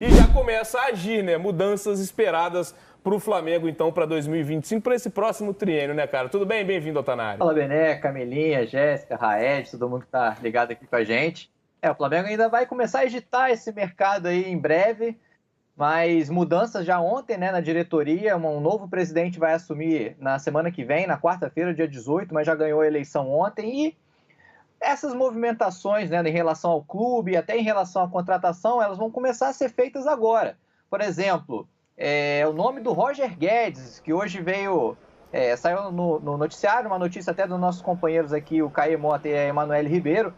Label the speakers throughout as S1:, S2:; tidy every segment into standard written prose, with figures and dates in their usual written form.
S1: E já começa a agir, né? Mudanças esperadas para o Flamengo, então, para 2025, para esse próximo triênio, né, cara? Tudo bem? Bem-vindo ao Tanário.
S2: Fala, Bené, Camelinha, Jéssica, Raed, todo mundo que tá ligado aqui com a gente. O Flamengo ainda vai começar a agitar esse mercado aí em breve, mas mudanças já ontem, né, na diretoria. Um novo presidente vai assumir na semana que vem, na quarta-feira, dia 18, mas já ganhou a eleição ontem. E essas movimentações, né, em relação ao clube, até em relação à contratação, elas vão começar a ser feitas agora. Por exemplo, o nome do Roger Guedes, que hoje saiu no noticiário, uma notícia até dos nossos companheiros aqui, o Caio Mota e a Emanuele Ribeiro.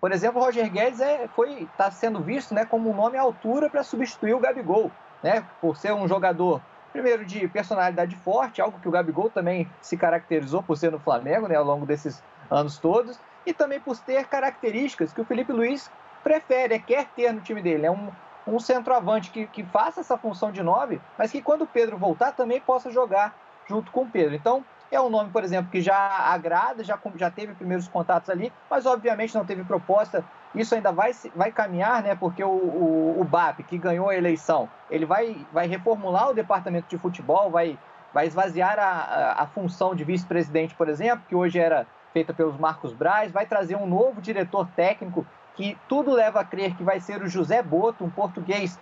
S2: Por exemplo, o Roger Guedes está sendo visto, né, como um nome à altura para substituir o Gabigol, né, por ser um jogador, primeiro, de personalidade forte, algo que o Gabigol também se caracterizou por ser no Flamengo, né, ao longo desses anos todos, e também por ter características que o Felipe Luiz prefere, quer ter no time dele. É um centroavante que faça essa função de 9, mas que quando o Pedro voltar também possa jogar junto com o Pedro. Então, é um nome, por exemplo, que já agrada, já teve primeiros contatos ali, mas obviamente não teve proposta. Isso ainda vai caminhar, né? Porque o BAP, que ganhou a eleição, ele vai reformular o departamento de futebol, vai esvaziar a função de vice-presidente, por exemplo, que hoje era feita pelos Marcos Braz, vai trazer um novo diretor técnico, que tudo leva a crer que vai ser o José Boto, um português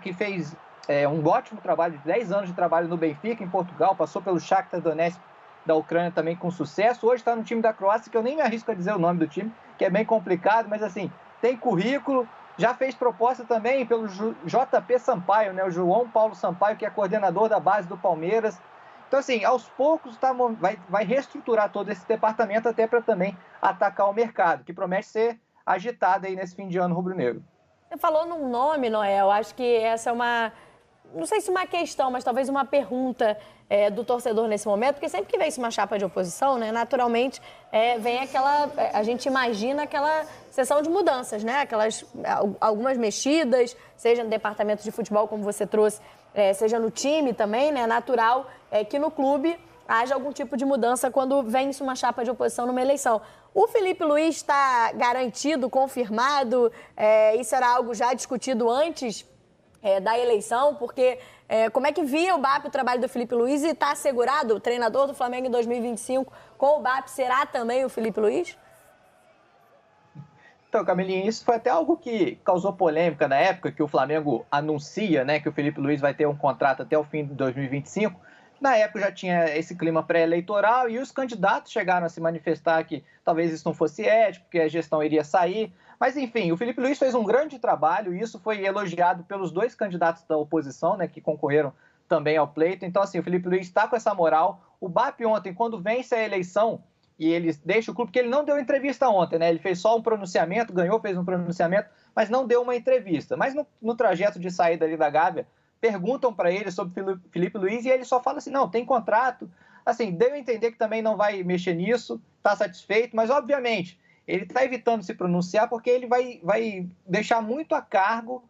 S2: que fez um ótimo trabalho, 10 anos de trabalho no Benfica, em Portugal, passou pelo Shakhtar Donetsk da Ucrânia também com sucesso, hoje está no time da Croácia, que eu nem me arrisco a dizer o nome do time, que é bem complicado, mas assim, tem currículo, já fez proposta também pelo JP Sampaio, né, o João Paulo Sampaio, que é coordenador da base do Palmeiras. Então, assim, aos poucos vai reestruturar todo esse departamento até para também atacar o mercado, que promete ser agitado aí nesse fim de ano rubro-negro.
S3: Você falou num nome, Noel, acho que essa é não sei se uma questão, mas talvez uma pergunta do torcedor nesse momento, porque sempre que vem uma chapa de oposição, né, naturalmente vem a gente imagina aquela sessão de mudanças, né, algumas mexidas, seja no departamento de futebol, como você trouxe, seja no time também, né, natural que no clube haja algum tipo de mudança quando vence uma chapa de oposição numa eleição. O Felipe Luiz está garantido, confirmado? Isso era algo já discutido antes da eleição? Porque como é que via o BAP o trabalho do Felipe Luiz e está assegurado? O treinador do Flamengo em 2025 com o BAP será também o Felipe Luiz?
S2: Então, Camilinha, isso foi até algo que causou polêmica na época que o Flamengo anuncia, né, que o Felipe Luiz vai ter um contrato até o fim de 2025. Na época já tinha esse clima pré-eleitoral e os candidatos chegaram a se manifestar que talvez isso não fosse ético, que a gestão iria sair. Mas, enfim, o Felipe Luiz fez um grande trabalho e isso foi elogiado pelos dois candidatos da oposição, né, que concorreram também ao pleito. Então, assim, o Felipe Luiz está com essa moral. O BAP ontem, quando vence a eleição e ele deixa o clube, porque ele não deu entrevista ontem, né? Ele fez só um pronunciamento, ganhou, fez um pronunciamento, mas não deu uma entrevista. Mas no trajeto de saída ali da Gávea, perguntam para ele sobre Felipe Luiz e ele só fala assim, não, tem contrato. Assim, deu a entender que também não vai mexer nisso, está satisfeito, mas obviamente ele está evitando se pronunciar porque ele vai deixar muito a cargo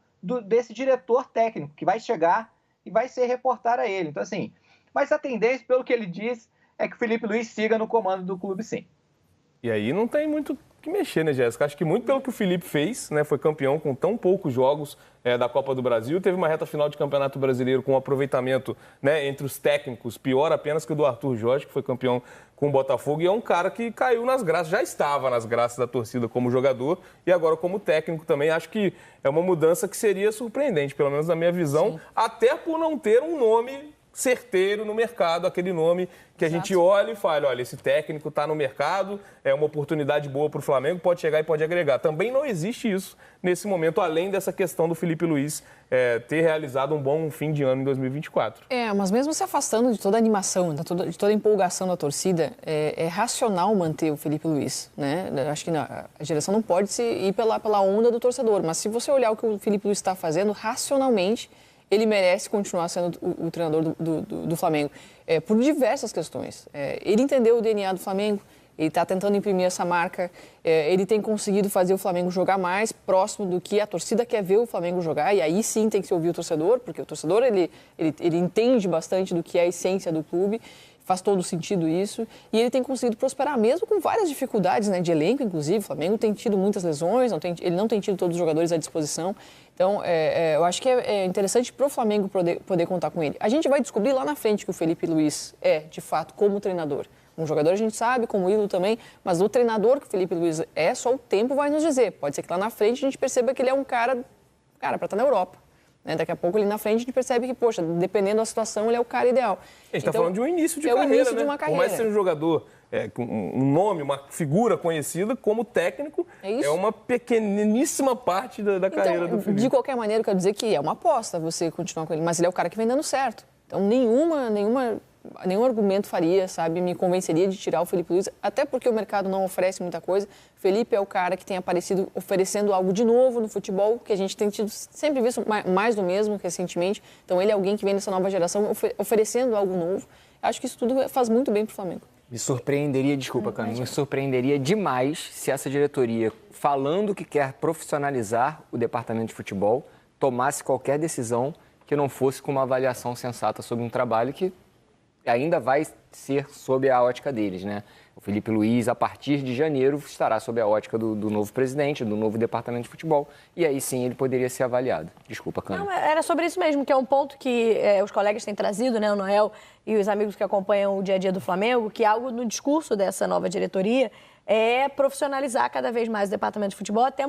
S2: desse diretor técnico que vai chegar e vai ser reportar a ele. Então, assim, mas a tendência, pelo que ele diz, é que o Felipe Luiz siga no comando do clube, sim.
S1: E aí não tem muito o que mexer, né, Jéssica? Acho que muito pelo que o Felipe fez, né? Foi campeão com tão poucos jogos da Copa do Brasil. Teve uma reta final de Campeonato Brasileiro com um aproveitamento, né, entre os técnicos, pior apenas que o do Arthur Jorge, que foi campeão com o Botafogo. E é um cara que caiu nas graças, já estava nas graças da torcida como jogador e agora como técnico também. Acho que é uma mudança que seria surpreendente, pelo menos na minha visão, sim, até por não ter um nome certeiro no mercado, aquele nome que a gente olha e fala, olha, esse técnico está no mercado, é uma oportunidade boa para o Flamengo, pode chegar e pode agregar. Também não existe isso nesse momento, além dessa questão do Felipe Luiz ter realizado um bom fim de ano em 2024.
S4: Mas mesmo se afastando de toda a animação, de toda a empolgação da torcida, é racional manter o Felipe Luiz, né? Acho que a geração não pode ir pela onda do torcedor, mas se você olhar o que o Felipe Luiz está fazendo, racionalmente, ele merece continuar sendo o treinador do Flamengo, por diversas questões. Ele entendeu o DNA do Flamengo, ele está tentando imprimir essa marca, ele tem conseguido fazer o Flamengo jogar mais próximo do que a torcida quer ver o Flamengo jogar, e aí sim tem que se ouvir o torcedor, porque o torcedor ele entende bastante do que é a essência do clube. faz todo sentido isso, e ele tem conseguido prosperar mesmo com várias dificuldades, né, de elenco, inclusive. O Flamengo tem tido muitas lesões, ele não tem tido todos os jogadores à disposição. Então, eu acho que é interessante para o Flamengo poder contar com ele. A gente vai descobrir lá na frente que o Felipe Luiz é, de fato, como treinador. Um jogador a gente sabe, como ídolo também, mas o treinador que o Felipe Luiz é, só o tempo vai nos dizer. Pode ser que lá na frente a gente perceba que ele é um cara para estar na Europa. Né? Daqui a pouco ali na frente a gente percebe que, poxa, dependendo da situação, ele é o cara ideal.
S1: A gente está falando de um início de carreira,
S4: o início
S1: né?
S4: de uma carreira.
S1: Por mais que seja um jogador com um nome, uma figura conhecida, como técnico, é uma pequeníssima parte da carreira do Felipe.
S4: De qualquer maneira, eu quero dizer que é uma aposta você continuar com ele, mas ele é o cara que vem dando certo. Então, nenhum argumento faria, sabe, me convenceria de tirar o Felipe Luiz, até porque o mercado não oferece muita coisa. Felipe é o cara que tem aparecido oferecendo algo de novo no futebol, que a gente tem sempre visto mais do mesmo recentemente. Então, ele é alguém que vem nessa nova geração oferecendo algo novo. Acho que isso tudo faz muito bem para o Flamengo.
S5: Me surpreenderia, desculpa, Camila, me surpreenderia demais se essa diretoria, falando que quer profissionalizar o departamento de futebol, tomasse qualquer decisão que não fosse com uma avaliação sensata sobre um trabalho que ainda vai ser sob a ótica deles, né? O Felipe Luiz, a partir de janeiro, estará sob a ótica do novo presidente, do novo departamento de futebol, e aí sim ele poderia ser avaliado. Desculpa, Câmara.
S3: Não, era sobre isso mesmo, que é um ponto que os colegas têm trazido, né, o Noel e os amigos que acompanham o dia a dia do Flamengo, que algo no discurso dessa nova diretoria é profissionalizar cada vez mais o departamento de futebol, até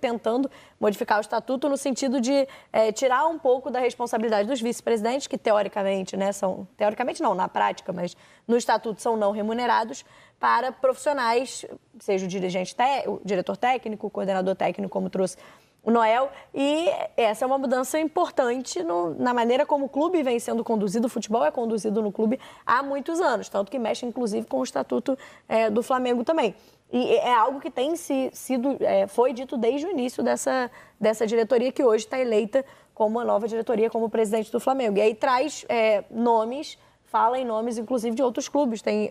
S3: tentando modificar o estatuto no sentido de tirar um pouco da responsabilidade dos vice-presidentes, que teoricamente, né, teoricamente não, na prática, mas no estatuto são não remunerados, para profissionais, seja o diretor técnico, o coordenador técnico, como trouxe o Noel, e essa é uma mudança importante na maneira como o clube vem sendo conduzido. O futebol é conduzido no clube há muitos anos, tanto que mexe, inclusive, com o estatuto do Flamengo também. E é algo que foi dito desde o início dessa diretoria, que hoje está eleita como a nova diretoria, como presidente do Flamengo. E aí traz nomes, fala em nomes, inclusive, de outros clubes. Tem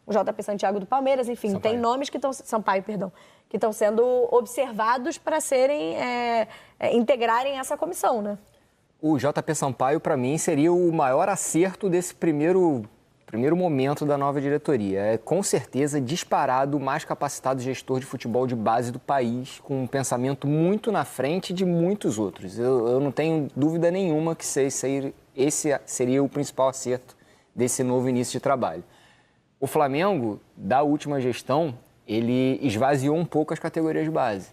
S3: o JP Santiago do Palmeiras, enfim, Sampaio. Tem nomes que estão... Sampaio, perdão. Que estão sendo observados para integrarem essa comissão, né?
S5: O JP Sampaio, para mim, seria o maior acerto desse primeiro momento da nova diretoria. É, com certeza, disparado o mais capacitado gestor de futebol de base do país, com um pensamento muito na frente de muitos outros. Eu não tenho dúvida nenhuma que esse seria o principal acerto desse novo início de trabalho. O Flamengo, da última gestão, ele esvaziou um pouco as categorias de base.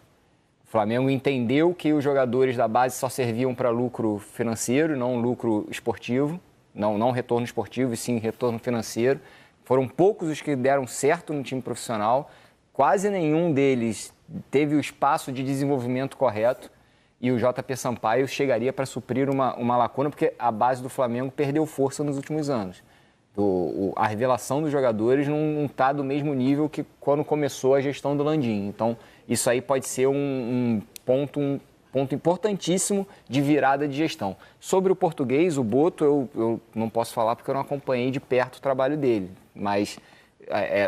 S5: O Flamengo entendeu que os jogadores da base só serviam para lucro financeiro, não lucro esportivo, não retorno esportivo, e sim retorno financeiro. Foram poucos os que deram certo no time profissional, quase nenhum deles teve o espaço de desenvolvimento correto, e o JP Sampaio chegaria para suprir uma lacuna, porque a base do Flamengo perdeu força nos últimos anos. A revelação dos jogadores não está do mesmo nível que quando começou a gestão do Landim. Então, isso aí pode ser um ponto importantíssimo de virada de gestão. Sobre o português, o Boto, eu não posso falar porque eu não acompanhei de perto o trabalho dele, mas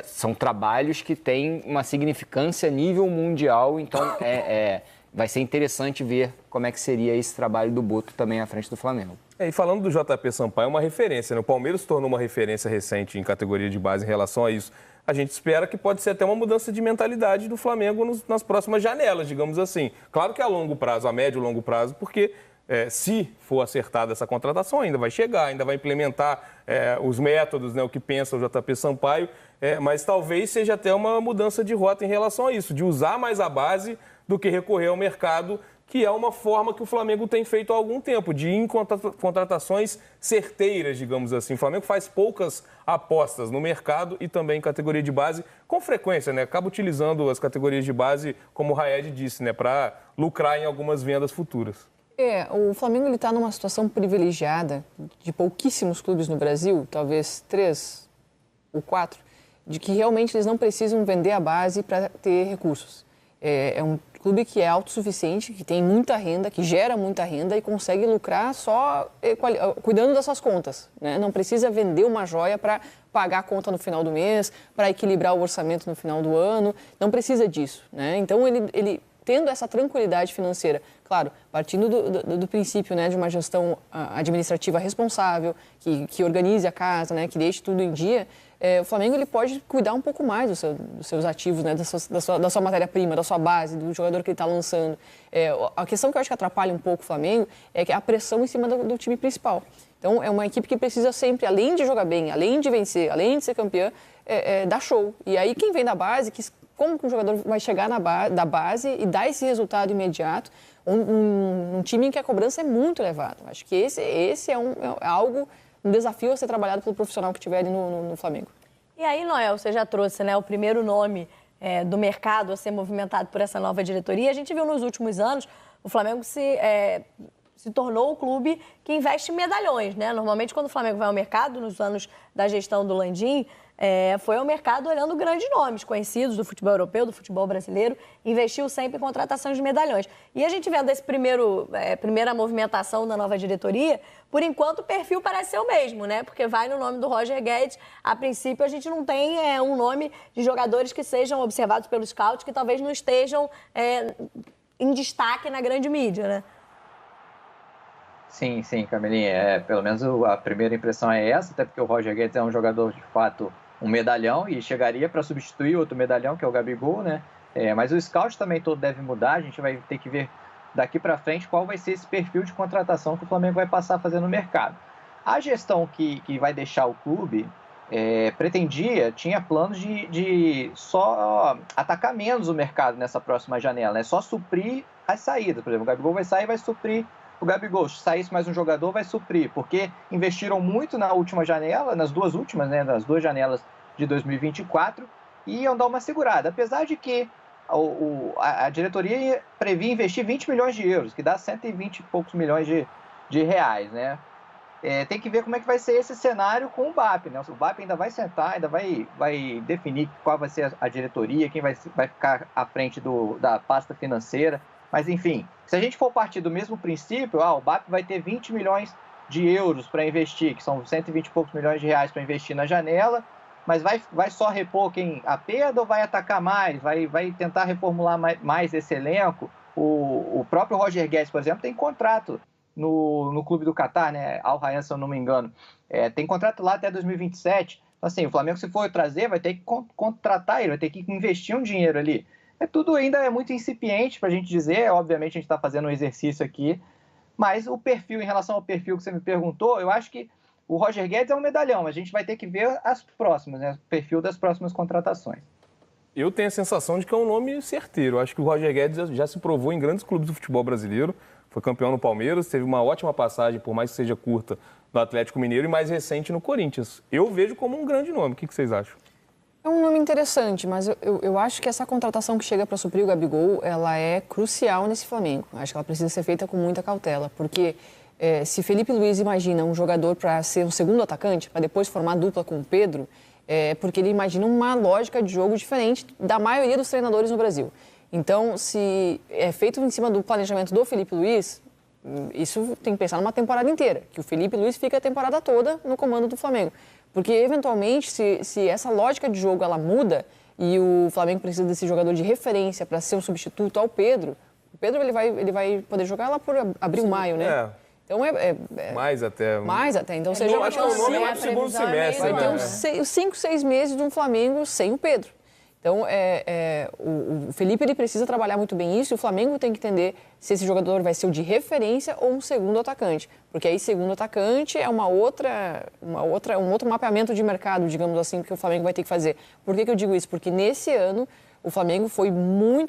S5: são trabalhos que têm uma significância a nível mundial, então vai ser interessante ver como é que seria esse trabalho do Boto também à frente do Flamengo.
S1: E falando do JP Sampaio, é uma referência, né? O Palmeiras se tornou uma referência recente em categoria de base em relação a isso. A gente espera que pode ser até uma mudança de mentalidade do Flamengo nas próximas janelas, digamos assim. Claro que a longo prazo, a médio e longo prazo, porque se for acertada essa contratação, ainda vai chegar, ainda vai implementar os métodos, né, o que pensa o JP Sampaio, mas talvez seja até uma mudança de rota em relação a isso, de usar mais a base do que recorrer ao mercado, que é uma forma que o Flamengo tem feito há algum tempo, de ir em contratações certeiras, digamos assim. O Flamengo faz poucas apostas no mercado e também em categoria de base, com frequência, né? Acaba utilizando as categorias de base, como o Raed disse, né? Para lucrar em algumas vendas futuras.
S4: O Flamengo está numa situação privilegiada, de pouquíssimos clubes no Brasil, talvez 3 ou 4, de que realmente eles não precisam vender a base para ter recursos. É um clube que é autossuficiente, que tem muita renda, que gera muita renda e consegue lucrar só cuidando das suas contas, né? Não precisa vender uma joia para pagar a conta no final do mês, para equilibrar o orçamento no final do ano, não precisa disso, né? Então, ele tendo essa tranquilidade financeira, Claro, partindo do princípio, né, de uma gestão administrativa responsável, que organize a casa, né, que deixe tudo em dia, o Flamengo ele pode cuidar um pouco mais dos seus ativos, né, da sua matéria-prima, da sua base, do jogador que ele está lançando. A questão que eu acho que atrapalha um pouco o Flamengo é que a pressão em cima do time principal. Então, é uma equipe que precisa sempre, além de jogar bem, além de vencer, além de ser campeã, dar show. E aí, quem vem da base, como que um jogador vai chegar da base e dar esse resultado imediato, um time em que a cobrança é muito elevada. Acho que esse é um desafio a ser trabalhado pelo profissional que estiver ali no Flamengo.
S3: E aí, Noel, você já trouxe, né, o primeiro nome do mercado a ser movimentado por essa nova diretoria. A gente viu nos últimos anos o Flamengo se tornou o clube que investe em medalhões, né? Normalmente, quando o Flamengo vai ao mercado, nos anos da gestão do Landim, foi ao mercado olhando grandes nomes conhecidos do futebol europeu, do futebol brasileiro, investiu sempre em contratações de medalhões. E a gente vendo esse primeira movimentação da nova diretoria, por enquanto o perfil parece ser o mesmo, né? Porque vai no nome do Roger Guedes. A princípio, a gente não tem um nome de jogadores que sejam observados pelos scouts, que talvez não estejam em destaque na grande mídia, né?
S2: Sim, Camilinha. Pelo menos a primeira impressão é essa, até porque o Roger Guedes é um jogador, de fato, um medalhão e chegaria para substituir outro medalhão, que é o Gabigol, né? Mas o scout também todo deve mudar, a gente vai ter que ver daqui para frente qual vai ser esse perfil de contratação que o Flamengo vai passar a fazer no mercado. A gestão que vai deixar o clube tinha planos de só atacar menos o mercado nessa próxima janela, né? Só suprir as saídas. Por exemplo, o Gabigol vai sair e vai suprir o Gabigol. Se saísse mais um jogador, vai suprir, porque investiram muito na última janela, nas duas últimas, né? Nas duas janelas de 2024, e iam dar uma segurada. Apesar de que a diretoria previa investir 20 milhões de euros, que dá 120 e poucos milhões de reais, né? Tem que ver como é que vai ser esse cenário com o BAP, né? O BAP ainda vai sentar, ainda vai definir qual vai ser a diretoria, quem vai ficar à frente da pasta financeira. Mas, enfim, se a gente for partir do mesmo princípio, o BAP vai ter 20 milhões de euros para investir, que são 120 e poucos milhões de reais para investir na janela, mas vai só repor a perda ou vai atacar mais? Vai tentar reformular mais esse elenco? O próprio Roger Guedes, por exemplo, tem contrato no clube do Catar, né? Al Rayyan, se eu não me engano. Tem contrato lá até 2027. Então, assim, o Flamengo, se for trazer, vai ter que contratar ele, vai ter que investir um dinheiro ali. Tudo ainda é muito incipiente para a gente dizer. Obviamente, a gente está fazendo um exercício aqui. Mas em relação ao perfil que você me perguntou, eu acho que o Roger Guedes é um medalhão. A gente vai ter que ver as próximas, né? O perfil das próximas contratações.
S1: Eu tenho a sensação de que é um nome certeiro. Eu acho que o Roger Guedes já se provou em grandes clubes do futebol brasileiro. Foi campeão no Palmeiras, teve uma ótima passagem, por mais que seja curta, no Atlético Mineiro e mais recente no Corinthians. Eu vejo como um grande nome. O que vocês acham?
S4: É um nome interessante, mas eu acho que essa contratação que chega para suprir o Gabigol, ela é crucial nesse Flamengo. Acho que ela precisa ser feita com muita cautela, porque se Felipe Luiz imagina um jogador para ser um segundo atacante, para depois formar dupla com o Pedro, porque ele imagina uma lógica de jogo diferente da maioria dos treinadores no Brasil. Então, se é feito em cima do planejamento do Felipe Luiz, isso tem que pensar numa temporada inteira, que o Felipe Luiz fica a temporada toda no comando do Flamengo. Porque, eventualmente, se essa lógica de jogo ela muda e o Flamengo precisa desse jogador de referência para ser um substituto ao Pedro, o Pedro ele vai poder jogar lá por abril, maio, né? Então
S1: mais até.
S4: Mais até. Então, seja
S1: acho que o nome é segundo semestre.
S4: Vai ter uns 5, 6 meses de um Flamengo sem o Pedro. Então, o Felipe ele precisa trabalhar muito bem isso e o Flamengo tem que entender se esse jogador vai ser o de referência ou um segundo atacante. Porque aí, segundo atacante é um outro mapeamento de mercado, digamos assim, que o Flamengo vai ter que fazer. Por que eu digo isso? Porque nesse ano o Flamengo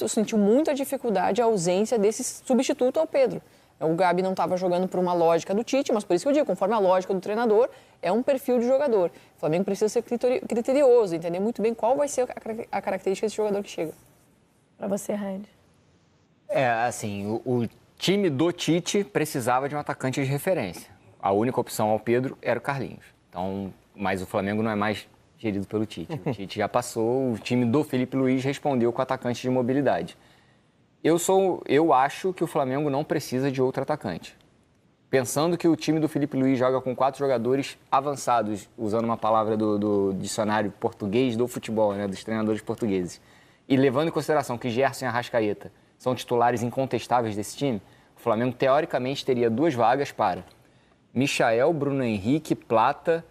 S4: sentiu muita dificuldade a ausência desse substituto ao Pedro. O Gabi não estava jogando por uma lógica do Tite, mas por isso que eu digo, conforme a lógica do treinador, é um perfil de jogador. O Flamengo precisa ser criterioso, entender muito bem qual vai ser a característica desse jogador que chega.
S3: Para você, Raid.
S5: Assim, o time do Tite precisava de um atacante de referência. A única opção ao Pedro era o Carlinhos. Então, mas o Flamengo não é mais gerido pelo Tite. O Tite já passou, o time do Felipe Luiz respondeu com atacante de mobilidade. Eu acho que o Flamengo não precisa de outro atacante. Pensando que o time do Felipe Luiz joga com 4 jogadores avançados, usando uma palavra do dicionário português do futebol, né, dos treinadores portugueses, e levando em consideração que Gerson e Arrascaeta são titulares incontestáveis desse time, o Flamengo, teoricamente, teria 2 vagas para Michael, Bruno Henrique, Plata,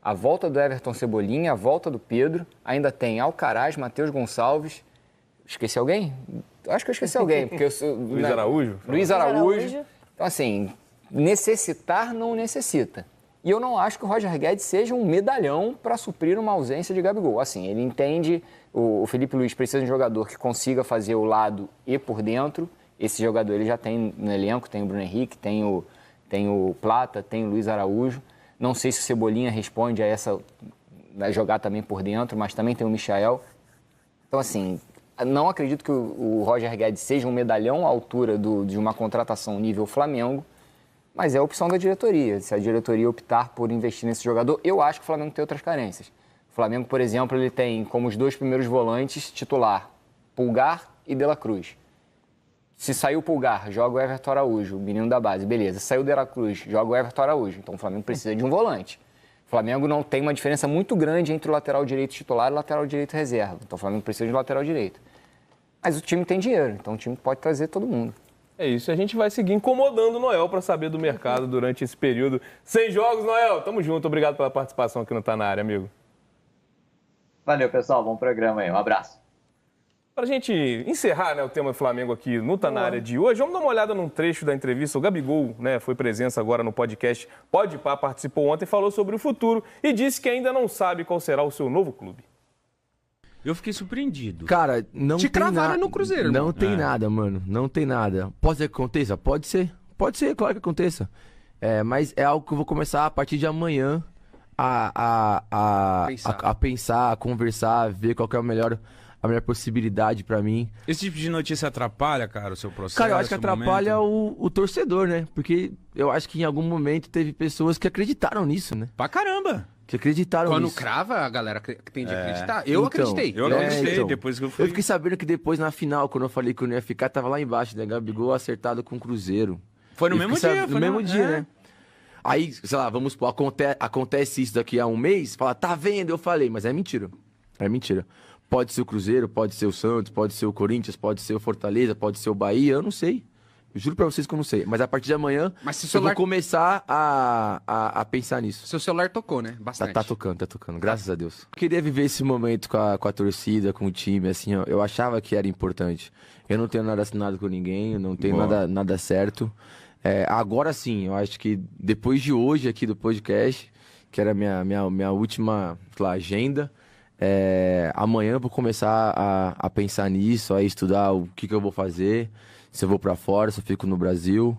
S5: a volta do Everton Cebolinha, a volta do Pedro, ainda tem Alcaraz, Matheus Gonçalves. Esqueci alguém? Acho que eu esqueci alguém. Porque
S1: Luiz Araújo?
S5: Luiz Araújo. Então, assim, necessitar não necessita. E eu não acho que o Roger Guedes seja um medalhão para suprir uma ausência de Gabigol. Assim, ele entende, o Felipe Luiz precisa de um jogador que consiga fazer o lado e por dentro. Esse jogador ele já tem no elenco, tem o Bruno Henrique, tem o Plata, tem o Luiz Araújo. Não sei se o Cebolinha responde a essa, vai jogar também por dentro, mas também tem o Michael. Então, assim, não acredito que o Roger Guedes seja um medalhão à altura de uma contratação nível Flamengo, mas é a opção da diretoria. Se a diretoria optar por investir nesse jogador, eu acho que o Flamengo tem outras carências. O Flamengo, por exemplo, ele tem como os 2 primeiros volantes titular, Pulgar e De La Cruz. Se saiu o Pulgar, joga o Everton Araújo, o menino da base, beleza. Saiu o De La Cruz, joga o Everton Araújo. Então o Flamengo precisa de um volante. O Flamengo não tem uma diferença muito grande entre o lateral direito titular e o lateral direito reserva. Então o Flamengo precisa de um lateral direito. Mas o time tem dinheiro, então o time pode trazer todo mundo.
S1: É isso, a gente vai seguir incomodando o Noel para saber do mercado durante esse período. 6 jogos, Noel, tamo junto, obrigado pela participação aqui no Tá Na Área, amigo.
S2: Valeu, pessoal, bom programa aí, um abraço.
S1: Para a gente encerrar, né, o tema do Flamengo aqui no Tá Na Área de hoje, vamos dar uma olhada num trecho da entrevista. O Gabigol, né, foi presença agora no podcast Pode Pá, participou ontem, falou sobre o futuro e disse que ainda não sabe qual será o seu novo clube.
S6: Eu fiquei surpreendido.
S7: Cara, não
S6: Te
S7: tem
S6: cravaram
S7: nada.
S6: no Cruzeiro,
S7: Não
S6: irmão.
S7: tem nada, mano. Não tem nada. Pode ser que aconteça? Pode ser. Pode ser, claro que aconteça. Mas é algo que eu vou começar a partir de amanhã a pensar, a conversar, a ver qual que é a melhor possibilidade pra mim.
S6: Esse tipo de notícia atrapalha, cara, o seu processo?
S7: Cara, eu acho que atrapalha o torcedor, né? Porque eu acho que em algum momento teve pessoas que acreditaram nisso, né?
S6: Pra caramba.
S7: Que acreditaram
S8: Quando
S7: nisso.
S8: crava, a galera tende a acreditar. Eu acreditei.
S6: Eu acreditei, depois que eu fui...
S7: Eu fiquei sabendo que depois, na final, quando eu falei que eu não ia ficar, tava lá embaixo, né? Gabigol acertado com o Cruzeiro.
S6: Foi no
S7: Eu
S6: mesmo
S7: fiquei
S6: dia.
S7: No mesmo dia, né? Aí, sei lá, vamos supor, acontece isso daqui a um mês, fala, tá vendo? Eu falei, mas é mentira. É mentira. Pode ser o Cruzeiro, pode ser o Santos, pode ser o Corinthians, pode ser o Fortaleza, pode ser o Bahia, eu não sei. Eu juro pra vocês que eu não sei. Mas a partir de amanhã, eu vou começar a pensar nisso.
S8: Seu celular tocou, né? Bastante.
S7: Tá tocando, graças a Deus. Eu queria viver esse momento com a torcida, com o time, assim, ó, eu achava que era importante. Eu não tenho nada assinado com ninguém, eu não tenho nada certo. Agora sim, eu acho que depois de hoje aqui do podcast, que era minha última, sei lá, agenda, amanhã eu vou começar a pensar nisso, a estudar o que eu vou fazer, se eu vou pra fora, se eu fico no Brasil.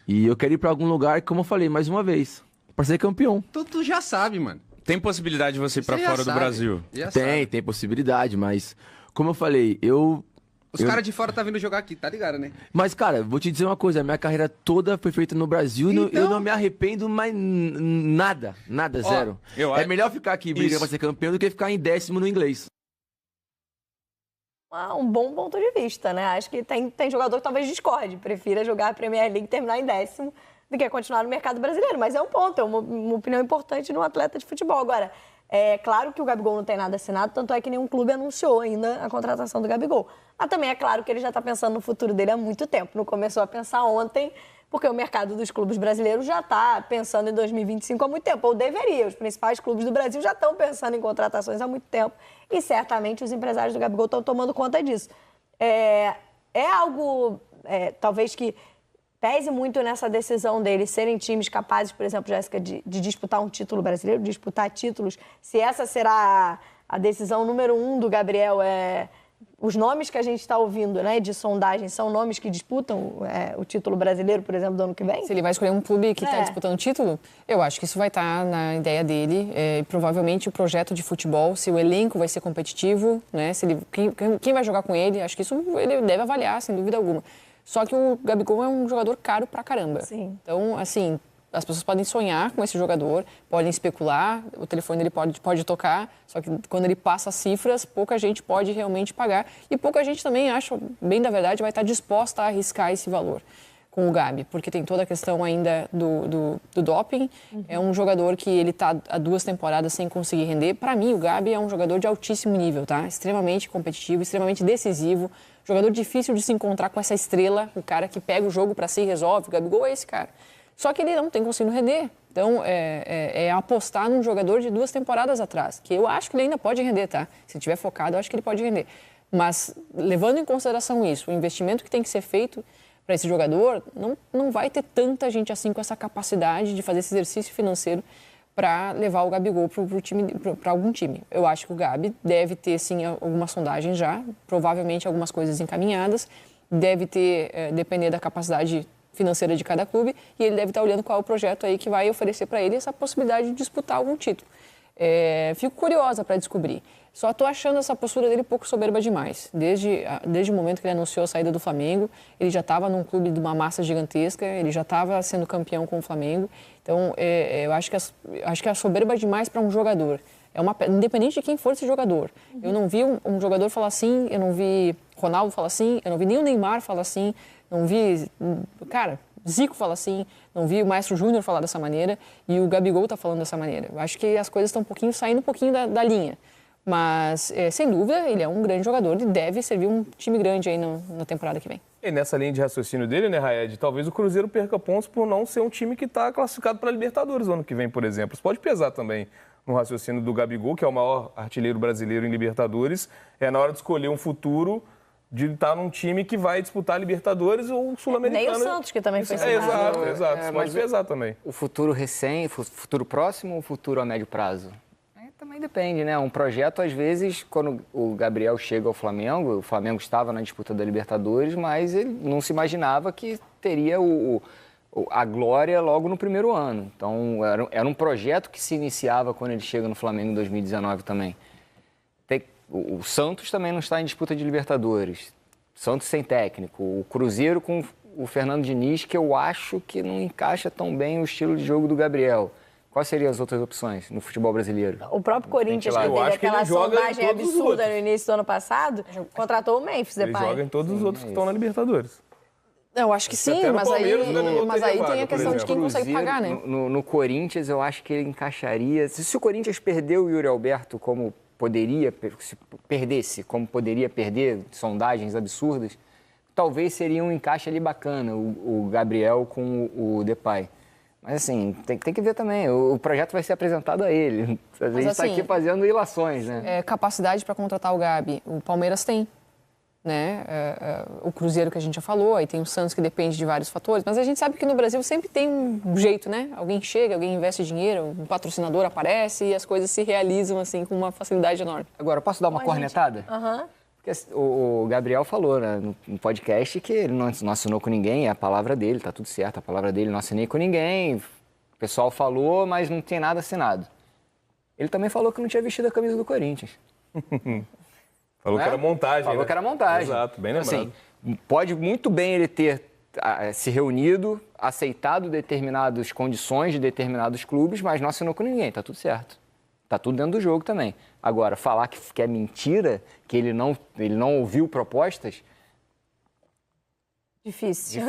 S7: E eu quero ir pra algum lugar, como eu falei, mais uma vez, pra ser campeão.
S8: Tu já sabe, mano.
S6: Tem possibilidade de você ir pra
S8: Você
S6: fora
S8: já
S6: do
S8: sabe.
S6: Brasil?
S8: Já sabe.
S7: Tem possibilidade, mas como eu falei,
S8: Os caras de fora tá vindo jogar aqui, tá ligado, né?
S7: Mas, cara, vou te dizer uma coisa, a minha carreira toda foi feita no Brasil e eu não me arrependo mais nada, zero. É melhor ficar aqui brigando pra ser campeão do que ficar em 10º no inglês.
S3: Um bom ponto de vista, né? Acho que tem jogador que talvez discorde, prefira jogar a Premier League e terminar em 10º do que continuar no mercado brasileiro. Mas é um ponto, é uma opinião importante no atleta de futebol. Agora, é claro que o Gabigol não tem nada assinado, tanto é que nenhum clube anunciou ainda a contratação do Gabigol. Mas também é claro que ele já está pensando no futuro dele há muito tempo. Não começou a pensar ontem, porque o mercado dos clubes brasileiros já está pensando em 2025 há muito tempo, ou deveria. Os principais clubes do Brasil já estão pensando em contratações há muito tempo e certamente os empresários do Gabigol estão tomando conta disso. É algo, talvez, que pese muito nessa decisão deles serem times capazes, por exemplo, Jéssica, de disputar um título brasileiro, disputar títulos. Se essa será a decisão número 1 do Gabriel, os nomes que a gente está ouvindo, né, de sondagem, são nomes que disputam o título brasileiro, por exemplo, do ano que vem?
S4: Se ele vai escolher um clube que está disputando o título, eu acho que isso vai estar na ideia dele. Provavelmente o projeto de futebol, se o elenco vai ser competitivo, né, se ele, quem vai jogar com ele, acho que isso ele deve avaliar, sem dúvida alguma. Só que o Gabigol é um jogador caro pra caramba.
S3: Sim.
S4: Então, assim, as pessoas podem sonhar com esse jogador, podem especular, o telefone dele pode tocar, só que quando ele passa as cifras, pouca gente pode realmente pagar. E pouca gente também, acho, bem da verdade, vai estar disposta a arriscar esse valor. com o Gabi, porque tem toda a questão ainda do doping. É um jogador que ele está há 2 temporadas sem conseguir render. Para mim, o Gabi é um jogador de altíssimo nível, tá? Extremamente competitivo, extremamente decisivo. Jogador difícil de se encontrar com essa estrela, o cara que pega o jogo para si e resolve. O Gabigol é esse cara. Só que ele não tem conseguido render. Então, é apostar num jogador de 2 temporadas atrás, que eu acho que ele ainda pode render, tá? Se tiver focado, eu acho que ele pode render. Mas, levando em consideração isso, o investimento que tem que ser feito para esse jogador, não vai ter tanta gente assim com essa capacidade de fazer esse exercício financeiro para levar o Gabigol para algum time. Eu acho que o Gabi deve ter, sim, algumas sondagens já, provavelmente algumas coisas encaminhadas, deve ter, depender da capacidade financeira de cada clube, e ele deve estar olhando qual é o projeto aí que vai oferecer para ele essa possibilidade de disputar algum título. Fico curiosa para descobrir. Só estou achando essa postura dele um pouco soberba demais. Desde o momento que ele anunciou a saída do Flamengo, ele já estava num clube de uma massa gigantesca, ele já estava sendo campeão com o Flamengo. Então, eu acho que é soberba demais para um jogador. Independente de quem for esse jogador. Eu não vi um jogador falar assim, eu não vi Ronaldo falar assim, eu não vi nem o Neymar falar assim, não vi... Cara, Zico fala assim, não vi o Maestro Júnior falar dessa maneira e o Gabigol está falando dessa maneira. Eu acho que as coisas estão saindo um pouquinho da linha. Mas, sem dúvida, ele é um grande jogador e deve servir um time grande aí na temporada que vem.
S1: E nessa linha de raciocínio dele, né, Raed, talvez o Cruzeiro perca pontos por não ser um time que está classificado para a Libertadores no ano que vem, por exemplo. Isso pode pesar também no raciocínio do Gabigol, que é o maior artilheiro brasileiro em Libertadores. Na hora de escolher um futuro de estar num time que vai disputar a Libertadores ou Sul-Americana.
S3: Nem o Santos, que também foi
S1: citado. Exato. Isso pode pesar também.
S5: O futuro futuro próximo ou o futuro a médio prazo? Também depende, né? Um projeto, às vezes, quando o Gabriel chega ao Flamengo, o Flamengo estava na disputa da Libertadores, mas ele não se imaginava que teria a glória logo no primeiro ano. Então, era um projeto que se iniciava quando ele chega no Flamengo em 2019 também. O Santos também não está em disputa de Libertadores. Santos sem técnico. O Cruzeiro com o Fernando Diniz, que eu acho que não encaixa tão bem o estilo de jogo do Gabriel. Quais seriam as outras opções no futebol brasileiro?
S3: O próprio Corinthians, que teve aquela sondagem absurda no início do ano passado, contratou o Memphis Depay.
S1: Ele joga em todos os outros que estão na Libertadores.
S4: Eu acho que sim, mas aí tem a questão de quem consegue pagar, né?
S5: No Corinthians, eu acho que ele encaixaria... Se o Corinthians perdeu o Yuri Alberto como poderia, se perdesse, como poderia perder, sondagens absurdas, talvez seria um encaixe ali bacana, o Gabriel com o Depay. Mas, assim, tem que ver também. O projeto vai ser apresentado a ele. A gente está aqui fazendo ilações, né?
S4: Capacidade para contratar o Gabi, o Palmeiras tem, né? O Cruzeiro que a gente já falou, aí tem o Santos que depende de vários fatores. Mas a gente sabe que no Brasil sempre tem um jeito, né? Alguém chega, alguém investe dinheiro, um patrocinador aparece e as coisas se realizam, assim, com uma facilidade enorme.
S5: Agora, posso dar uma cornetada?
S3: Aham.
S5: Porque o Gabriel falou, né, no podcast que ele não assinou com ninguém, é a palavra dele, tá tudo certo, a palavra dele, não assinei com ninguém, o pessoal falou, mas não tem nada assinado. Ele também falou que não tinha vestido a camisa do Corinthians.
S1: Falou que era montagem,
S5: Falou que era montagem.
S1: Exato, bem lembrado.
S5: Assim, pode muito bem ele ter se reunido, aceitado determinadas condições de determinados clubes, mas não assinou com ninguém, tá tudo certo. Tá tudo dentro do jogo também. Agora, falar que é mentira, que ele não ouviu propostas...
S3: Difícil.